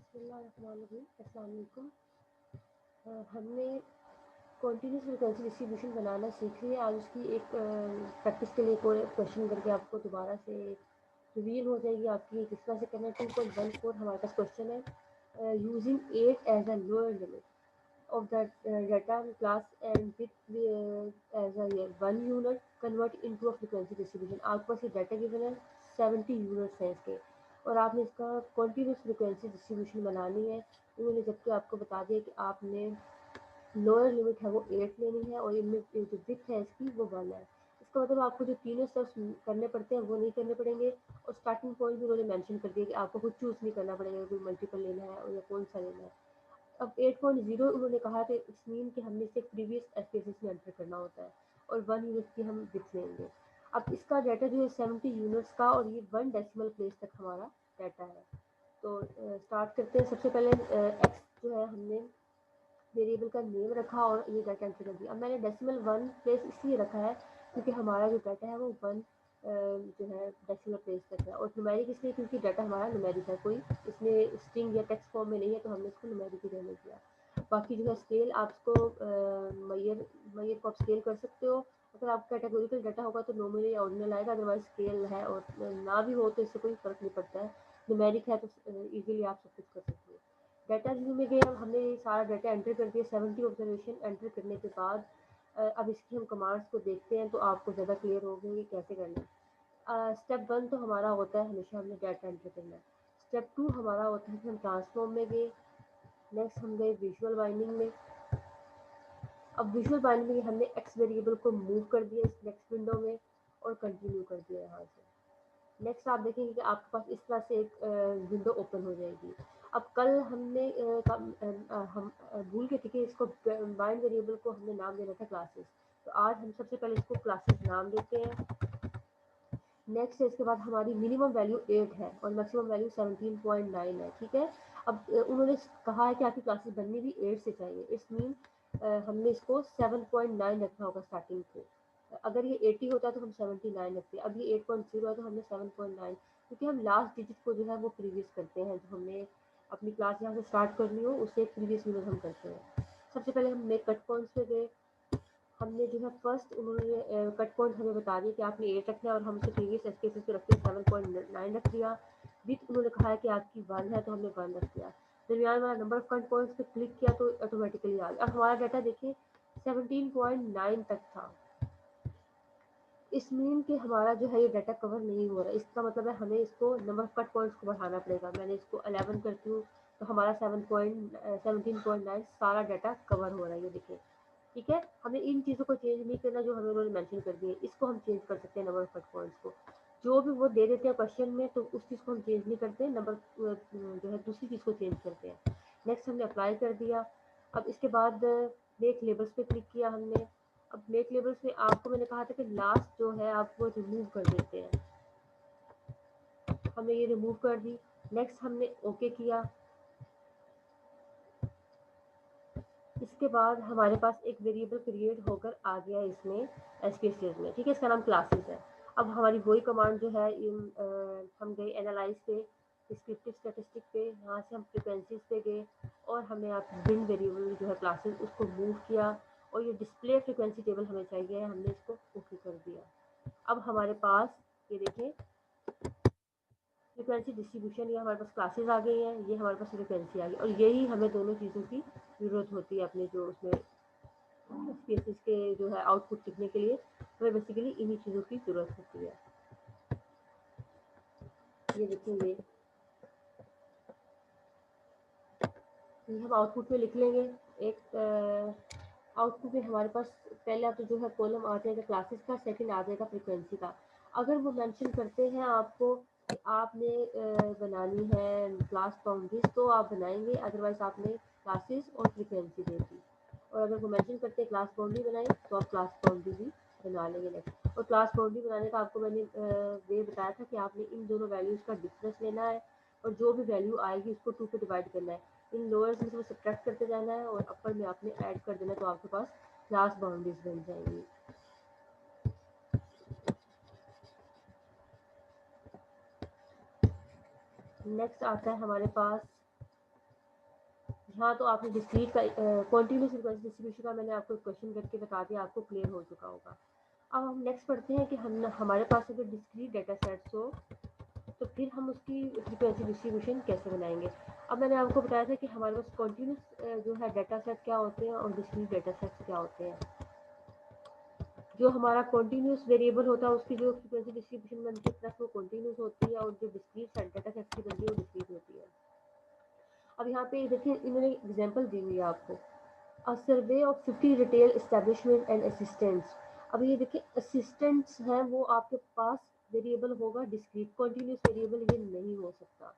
अस्सलाम वालेकुम। हमने कॉन्टीन्यूस फ्रिक्वेंसी डिस्ट्रीब्यूशन बनाना सीख लिया। आज उसकी एक प्रैक्टिस के लिए एक और क्वेश्चन करके आपको दोबारा से रिवील हो जाएगी आपकी किस तरह से करना है। 2.14 हमारे पास क्वेश्चन है। Using 8 as a lower limit of the data class and with as a one unit convert into a frequency distribution। आपके पास ये डाटा गिवन है 70 यूनिट्स हैं इसके और आपने इसका कॉन्टीन्यूस फ्रिक्वेंसी डिस्ट्रीब्यूशन बनानी है। उन्होंने जबकि आपको बता दिया कि आपने लोअर लिमिट है वो 8 लेनी है और इनमें जो विड्थ है इसकी वो 1 है। इसका मतलब आपको जो तीनों स्टेप्स करने पड़ते हैं वो नहीं करने पड़ेंगे और स्टार्टिंग पॉइंट भी उन्होंने मेंशन कर दिया कि आपको कुछ चूज़ नहीं करना पड़ेगा, कोई मल्टीपल लेना है और या कौन सा लेना है। अब 8.0 उन्होंने कहा कि इट्स मीन कि हमने इसे प्रीवियस स्पेसिस में एंटर करना होता है और 1 यूनिट की हम विड्थ लेंगे। अब इसका डाटा जो है 70 यूनिट्स का और ये 1 डेसिमल प्लेस तक हमारा डाटा है। तो स्टार्ट करते हैं। सबसे पहले एक्स जो है हमने वेरिएबल का नेम रखा और ये डाटा एंटर कर दिया। अब मैंने डेसिमल 1 प्लेस इसलिए रखा है क्योंकि हमारा जो डाटा है वो 1 जो है डेसिमल प्लेस तक है और न्यूमेरिक इसलिए क्योंकि डाटा हमारा न्यूमेरिक है, कोई इसमें स्ट्रिंग या टेक्स्ट फॉर्म में नहीं है तो हमने इसको न्यूमेरिक ही रहने दिया। बाकी जो है स्केल आपको मैयर मैयर को आप स्केल कर सकते हो। अगर आपका कैटेगोरिकल डाटा होगा तो नॉमिनल या ऑर्डिनल आएगा, अदरवाइज स्केल है और ना भी हो तो इससे कोई फ़र्क नहीं पड़ता है। न्यूमेरिक है तो ईजिली आप सब कुछ कर सकते हो। डाटा रिव्यू में गए, अब हमने सारा डाटा एंटर कर दिया। 70 ऑब्जर्वेशन एंटर करने के बाद अब इसकी हम कमांड्स को देखते हैं तो आपको ज़्यादा क्लियर होगा कि कैसे करना है। स्टेप 1 तो हमारा होता है हमेशा हमने डाटा एंटर करना है। स्टेप 2 हमारा होता है कि हम ट्रांसफॉर्म में गए। नेक्स्ट हम गए विजुअल बाइंडिंग में। अब विजुअल बाइंडिंग में हमने एक्स वेरिएबल को मूव कर दिया इस नेक्स्ट विंडो में और कंटिन्यू कर दिया यहाँ से। नेक्स्ट आप देखेंगे कि आपके पास इस तरह से एक विंडो ओपन हो जाएगी। अब कल हमने हम भूल के थे कि इसको बाइंड वेरिएबल को हमने नाम देना था क्लासेस, तो आज हम सबसे पहले इसको क्लासेस नाम देते हैं। नेक्स्ट है इसके बाद हमारी मिनिमम वैल्यू 8 है और मैक्सिमम वैल्यू 17.9 है, ठीक है। अब उन्होंने कहा है कि आपकी क्लासेस बननी भी 8 से चाहिए, इट्स मीन हमने इसको 7.9 रखना होगा स्टार्टिंग पे। अगर ये 80 होता तो हम 79 रखते, अब ये 8.0 है तो हमने 7.9, क्योंकि हम लास्ट डिजिट को जो है वो प्रीवियस करते हैं। जो हमने अपनी क्लास यहाँ से स्टार्ट करनी हो उससे एक प्रीवियस यूनिट हम करते हैं। सबसे पहले हम मेक कट पॉइंट्स पे गए। हमने जो है फर्स्ट उन्होंने कट पॉइंट हमें बता दिया कि आपने 8 रखना है और हम उसे प्रीवियस एसकेसेस पे रखते 7.9 रख दिया। विथ उन्होंने कहा है कि आपकी 1 है तो हमने 1 रख दिया। दरमियान वाला नंबर ऑफ कट पॉइंट्स पे क्लिक किया तो ऑटोमेटिकली आ गया। अब हमारा डाटा देखिए 17.9 तक था। इस मीन कि हमारा जो है ये डाटा कवर नहीं हो रहा है, इसका मतलब है हमें इसको नंबर ऑफ कट पॉइंट्स को बढ़ाना पड़ेगा। मैंने इसको 11 करती हूँ तो हमारा 17.9 सारा डाटा कवर हो रहा है, ये देखिए, ठीक है। हमें इन चीज़ों को चेंज नहीं करना जो हमें उन्होंने मेंशन कर दिए, इसको हम चेंज कर सकते हैं नंबर ऑफ कट पॉइंट्स को। जो भी वो दे देते हैं क्वेश्चन में तो उस चीज़ को हम चेंज नहीं करते, नंबर जो है दूसरी चीज़ को चेंज करते हैं। नेक्स्ट हमने अप्लाई कर दिया। अब इसके बाद मेक लेबल्स पे क्लिक किया हमने। अब मेक लेबल्स में आपको मैंने कहा था कि लास्ट जो है आप वो रिमूव कर देते हैं, हमने ये रिमूव कर दी। नेक्स्ट हमने ओके किया। इसके बाद हमारे पास एक वेरिएबल क्रिएट होकर आ गया इसमें एसक्यूएल में, ठीक है, इसका नाम क्लासेस है। अब हमारी वही कमांड जो है हम गए एनालाइज पे, डिस्क्रिप्टिव स्टैटिस्टिक पे, यहाँ से हम फ्रिक्वेंसीज पे गए और हमने आप बिन वेरिएबल जो है क्लासेस उसको मूव किया और ये डिस्प्ले फ्रिक्वेंसी टेबल हमें चाहिए, हमने इसको ओके कर दिया। अब हमारे पास ये देखें फ्रिक्वेंसी डिस्ट्रीब्यूशन, ये हमारे पास क्लासेस आ गई हैं, ये हमारे पास फ्रिक्वेंसी आ गई और यही हमें दोनों चीज़ों की ज़रूरत होती है अपने जो उसमें स्पेसिस के जो है आउटपुट लिखने के लिए। हमें बेसिकली इन्हीं चीज़ों की ज़रूरत होती है। ये देखेंगे, ये हम आउटपुट में लिख लेंगे। एक आउटपुट में हमारे पास पहला तो जो है कॉलम आ जाएगा क्लासेस का, सेकंड आ जाएगा फ्रिक्वेंसी का। अगर वो मेंशन करते हैं आपको कि आपने बनानी है क्लास बाउंड्रीज तो आप बनाएंगे, अदरवाइज आपने क्लासेस और फ्रिक्वेंसी दे दी। और अगर वो मेंशन करते हैं क्लास बाउंड्री बनाएं तो आप क्लास बाउंड्री भी बना लेंगे नेक्स्ट। और क्लास बाउंड्री बनाने का आपको मैंने वे बताया था कि आपने इन दोनों वैल्यूज़ का डिफरेंस लेना है और जो भी वैल्यू आएगी उसको 2 पे डिवाइड करना है। इन लोअर्स में से सब्ट्रैक्ट करते जाना है और अपर में आपने ऐड कर देना, तो आपके पास क्लास बाउंड्रीज बन जाएंगी। नेक्स्ट आता है हमारे पास यहाँ तो आपने डिस्क्रीट का कॉन्टिन्यूस फ्रीक्वेंसी डिस्ट्रीब्यूशन का मैंने आपको क्वेश्चन करके बता दिया, आपको क्लियर हो चुका होगा। अब हम नेक्स्ट पढ़ते हैं कि हम हमारे पास अगर डिस्क्रीट डेटा सेट्स हो तो फिर हम उसकी फ्रीक्वेंसी डिस्ट्रीब्यूशन कैसे बनाएंगे। अब मैंने आपको बताया था कि हमारे पास कॉन्टिन्यूस जो है डेटा सेट क्या होते हैं और डिस्क्रीट डेटा सेट्स क्या होते हैं। जो हमारा कॉन्टिन्यूस वेरिएबल होता है उसकी जो फ्रीक्वेंसी डिस्ट्रीब्यूशन बनती है प्लस वो कॉन्टिन्यूस होती है, और जो डिस्क्रीट डेटा सेट्स की बनती है वो डिस्क्रीट होती है। अब यहाँ पे देखिए इन्होंने एग्जांपल दी हुई है आपको, a survey of 50 retail establishment and assistants. अब ये देखिए असिस्टेंट्स हैं वो आपके पास वेरिएबल होगा डिस्क्रीट, कॉन्टिन्यूस वेरिएबल ये नहीं हो सकता।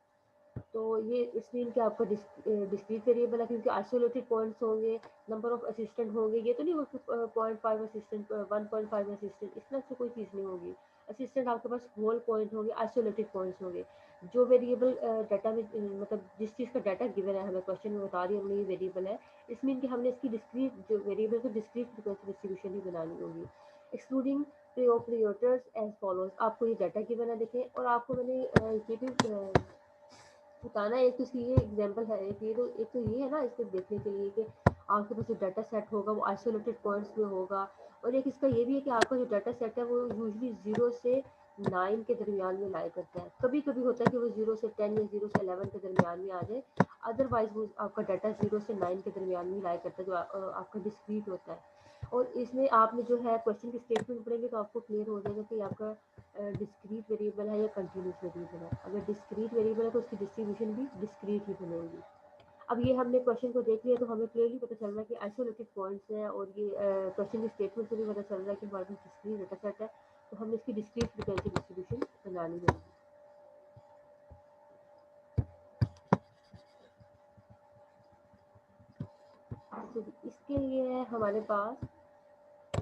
तो ये इसलिए कि आपका डिस्क्रीट वेरिएबल है क्योंकि आइसोलेटेड पॉइंट्स होंगे, नंबर ऑफ असिस्टेंट होंगे, ये तो नहीं हो 0.5 असिस्टेंट 1.5 असिस्टेंट, इस तरह से कोई चीज़ नहीं होगी। असिस्टेंट आपके पास होल पॉइंट होंगे, आइसोलेटेड पॉइंट्स होंगे। जो वेरिएबल डाटा में मतलब जिस चीज़ का डाटा गिवन है हमें क्वेश्चन में बता रही है हमने ये वेरिएबल है, इसमें कि हमने इसकी डिस्क्रीट जो वेरिएबल को डिस्क्रीट फ्रीक्वेंसी डिस्ट्रीब्यूशन ही बनानी होगी। एक्सक्लूडिंग प्रियोरिटीज एज फॉलोज, आपको ये डाटा गिवन है देखें, और आपको मैंने ये भी बताना है। एक तो इसकी ये एग्जांपल है, एक तो ये है ना इसको देखने के लिए कि आपके पास जो डाटा सेट होगा वो आइसोलेटेड पॉइंट्स में होगा, और एक इसका ये भी है कि आपका जो डाटा सेट है वो यूजली 0 से 9 के दरमियान में लाया करता है। कभी कभी होता है कि वो 0 से 10 या 0 से 11 के दरमियान में आ जाए, अदरवाइज वो आपका डाटा 0 से 9 के दरमियान में लाया करता है, जो आपका डिस्क्रीट होता है। और इसमें आपने जो है क्वेश्चन की स्टेटमेंट पढ़ेंगे तो आपको क्लियर हो जाएगा कि आपका डिस्क्रीट वेरिएबल है या कंटिन्यूस वेरिएबल है। अगर डिस्क्रीट वेरिएबल है तो उसकी डिस्ट्रीब्यूशन भी डिस्क्रीट ही बनेगी। अब ये हमने क्वेश्चन को देख लिया तो हमें क्लियरली पता चल रहा है कि आइसोलेटेड पॉइंट्स हैं, और ये क्वेश्चन की स्टेटमेंट से भी पता चल रहा है कि हमारे पास डिस्क्रीट डेटा सेट है, तो हमें इसकी डिस्क्रीट फ्रीक्वेंसी डिस्ट्रीब्यूशन बनानी होगी। तो इसके लिए हमारे पास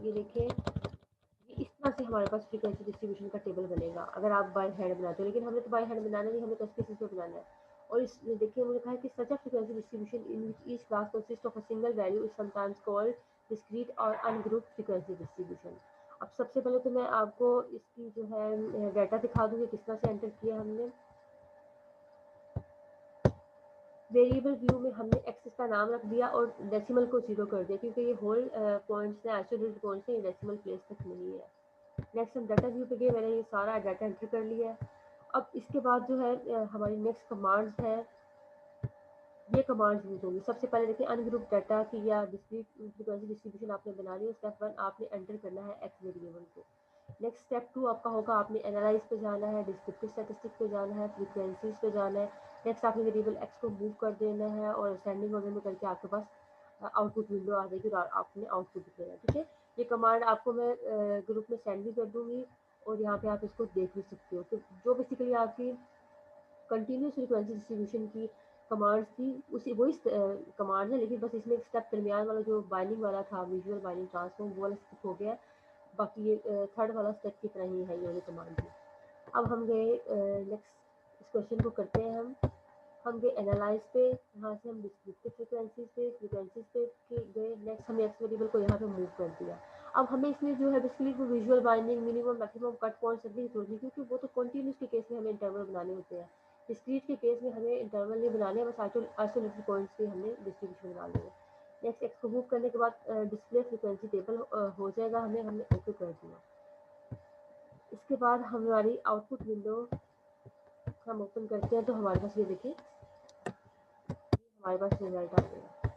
ये देखिए, इस तरह से हमारे पास फ्रीक्वेंसी डिस्ट्रीब्यूशन का टेबल बनेगा अगर आप बाय हैंड बनाते हो, लेकिन हमें तो बाय हैंड बनाना नहीं, हमें तो किसी से बनाना है। और इस देखिए मुझे कहा है कि such a frequency distribution in which each class consist of a single value is sometimes called discrete और अनग्रुप्ड फ्रीक्वेंसी डिस्ट्रीब्यूशन। अब सबसे पहले तो मैं आपको इसकी जो है डाटा दिखा दूंगी किस तरह से एंटर किया हमने। वेरिएबल व्यू में हमने एक्सिस का नाम रख दिया और डेसिमल को 0 कर दिया, क्योंकि ये होल पॉइंट्स हैं, आइसोलेटेड पॉइंट्स हैं, ये डेसिमल प्लेस तक नहीं है। नेक्स्ट हम डाटा व्यू पे गए, मैंने ये सारा डाटा एंटर कर लिया है। अब इसके बाद जो है हमारी नेक्स्ट कमांड्स है, ये कमांड्स यूज होंगी। सबसे पहले देखिए अनग्रुप डाटा की या डिस्क्रीट फ्रीक्वेंसी डिस्ट्रीब्यूशन आपने बना ली है। स्टेप 1 आपने एंटर करना है एक्स वेरिएबल को। नेक्स्ट स्टेप 2 आपका होगा, आपने एनालाइज पे जाना है, डिस्क्रिप्टिव स्टैटिस्टिक पे जाना है, फ्रीक्वेंसीज पे जाना है। नेक्स्ट आपने वेरिएबल एक्स को मूव कर देना है और सेंडिंग वगैरह में करके आपके पास आउटपुट विंडो आ जाएगी और आपने आउटपुट दिखेगा। ठीक है, ये कमांड आपको मैं ग्रुप में सेंड भी कर दूंगी और यहाँ पे आप इसको देख भी सकते हो। तो जो बेसिकली आपकी कंटिन्यूस फ्रीक्वेंसी डिस्ट्रीब्यूशन की कमांड्स थी उसी वही कमांड है, लेकिन बस इसमें एक स्टेप दरमियान वाला जो बाइंडिंग वाला था, विजुअल बाइंडिंग ट्रांसफॉर्म, वो वाला स्टेप हो गया। बाकी ये थर्ड वाला स्टेप की तरह ही है ये वाली कमांड भी। अब हम गए नेक्स्ट इस क्वेश्चन को करते हैं हम गए एनालाइज पे, यहाँ से हम डिस्क्रिप्टिव फ्रीक्वेंसीज पे गए। नेक्स्ट हमने एक्स वेरिएबल को यहाँ पे मूव कर दिया। अब हमें इसमें जो है बेसिकली वो visual binding, minimum maximum cut point सभी जोड़नी, क्योंकि वो तो कंटिन्यूस के केस में हमें इंटरवल बनाने होते हैं। डिस्क्रीट के केस में हमें इंटरवल नहीं बनाने, बस आइसोलेटेड पॉइंट्स पे हमने डिस्ट्रीब्यूशन बनानी है। नेक्स्ट एक्स को मूव करने के बाद डिस्प्ले फ्रीक्वेंसी टेबल हो जाएगा, हमने ओके कर दिया। इसके बाद हमारी आउटपुट विंडो हम ओपन करते हैं तो हमारे पास ये देखिए हमारे पास रिजल्ट आ गया।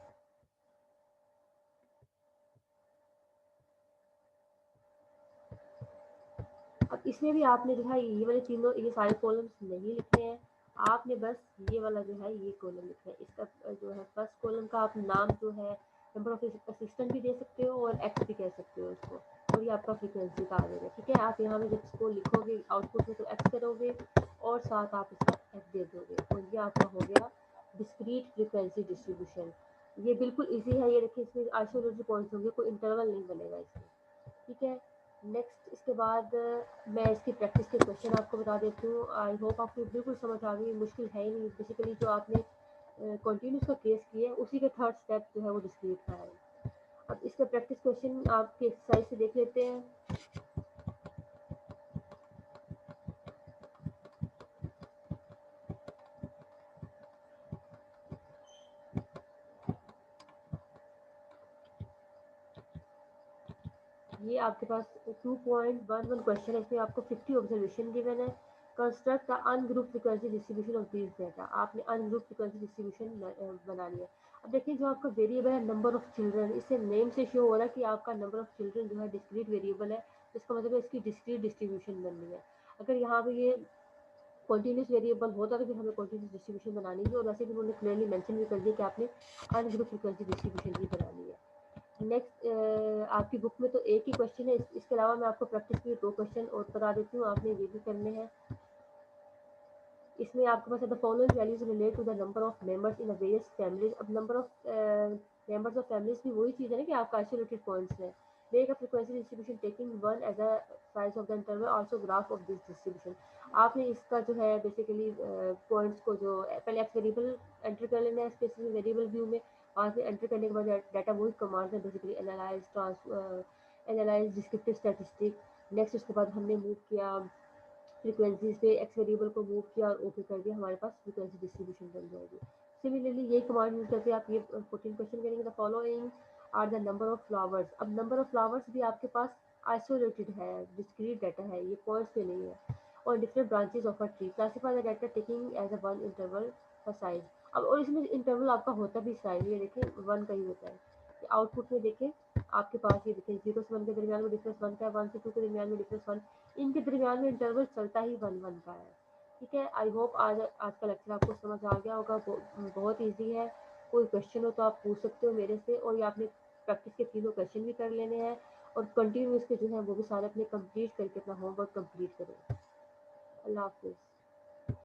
अब इसमें भी आपने जो है ये वाले तीनों ये सारे कॉलम्स नहीं लिखने हैं, आपने बस ये वाला जो है ये कॉलम लिखना है। इसका जो है फर्स्ट कॉलम का आप नाम जो है नंबर ऑफ असिस्टेंट भी दे सकते हो और एक्स भी कह सकते हो उसको, और ये आपका फ्रीक्वेंसी का आ जाएगा। ठीक है, आप यहाँ में जब इसको लिखोगे आउटपुट में तो एक्स करोगे और साथ आप इसका एफ दे दोगे, और ये आपका हो गया डिस्क्रीट फ्रीक्वेंसी डिस्ट्रीब्यूशन। ये बिल्कुल ईजी है, ये देखिए इसमें आइसोलेटेड पॉइंट्स होंगे, कोई इंटरवल नहीं बनेगा इसमें। ठीक है, नेक्स्ट इसके बाद मैं इसकी प्रैक्टिस के क्वेश्चन आपको बता देती हूँ। आई होप आपको बिल्कुल समझ आ गई, मुश्किल है ही नहीं। बेसिकली जो आपने कंटिन्यूस का केस किया है उसी का थर्ड स्टेप जो है वो डिस्क्रीट का है। अब इसका प्रैक्टिस क्वेश्चन आपके एक्सरसाइज से देख लेते हैं। ये आपके पास 2.11 क्वेश्चन है, इसमें आपको 50 ऑब्जर्वेशन गिवन है। Construct the ungroup frequency distribution of this data, आपने अनग्रुप फ्रीक्वेंसी डिस्ट्रीब्यूशन बनानी है। अब देखिए जो आपका वेरिएबल है नंबर ऑफ चिल्ड्रन, इससे नेम से शो हो रहा है कि आपका नंबर ऑफ चिल्ड्रन जो है डिस्क्रीट वेरिएबल है, इसका मतलब है इसकी डिस्क्रीट डिस्ट्रीब्यूशन बननी है। अगर यहाँ पे ये कंटिन्यूस वेरिएबल होता तो फिर हमें कंटिन्यूस डिस्ट्रीब्यूशन बनानी है, और वैसे भी उन्होंने क्लियरली मेंशन भी कर दिया कि आपने अनग्रुप फ्रीक्वेंसी डिस्ट्रीब्यूशन भी बनानी है। नेक्स्ट आपकी बुक में तो एक ही क्वेश्चन है, इसके अलावा मैं आपको प्रैक्टिस के लिए 2 क्वेश्चन और बता देती हूँ, आपने ये भी करने हैं। इसमें आपके पास the following values relate to the number of members in various families. अब number of members of families भी वही चीज़ है ना कि आपका आइसोलेटेड पॉइंट्स है। Make a frequency distribution taking one as a size of the interval, also graph of this distribution. आपने इसका जो है बेसिकली पॉइंट्स को जो पहले एक्स वेरिएबल एंटर कर लेना है स्पेसिफिक वेरिएबल व्यू में, वहाँ से एंटर करने के बाद डाटा वही कमांड है basically analyse descriptive statistic. Next उसके बाद हमने मूव किया फ्रीक्वेंसीज पे, एक्स वेरिएबल को मूव किया और ओके कर दिया, हमारे पास फ्रीक्वेंसी डिस्ट्रीब्यूशन बन जाएगी। सिमिलरली यही कमांड यूज करके आप ये 14 क्वेश्चन करेंगे। The following are the number of flowers. अब नंबर ऑफ फ्लावर्स भी आपके पास आइसोलेटेड है, डिस्क्रीट डाटा है, ये पॉइंट्स पे नहीं है। और different branches of a tree, classify the data taking as a one interval size साइज। अब और इसमें इंटरवल आपका होता भी साइज, ये देखें वन का ही होता है। आउटपुट में देखें आपके पास ये देखें 0 से 1 के दरमियान में डिफरेंस 1 का है, 1 से 2 के दरमियान में डिफरेंस 1, इनके दरमियान में इंटरवल चलता ही 1 1 का है। ठीक है, आई होप आज आज का लेक्चर आपको समझ आ गया होगा। बहुत ईजी है, कोई क्वेश्चन हो तो आप पूछ सकते हो मेरे से, और ये आपने प्रैक्टिस के तीनों क्वेश्चन भी कर लेने हैं, और कंटिन्यूस के जो है वो भी सारे अपने कंप्लीट करके अपना होमवर्क कंप्लीट करें। अल्लाह हाफिज़।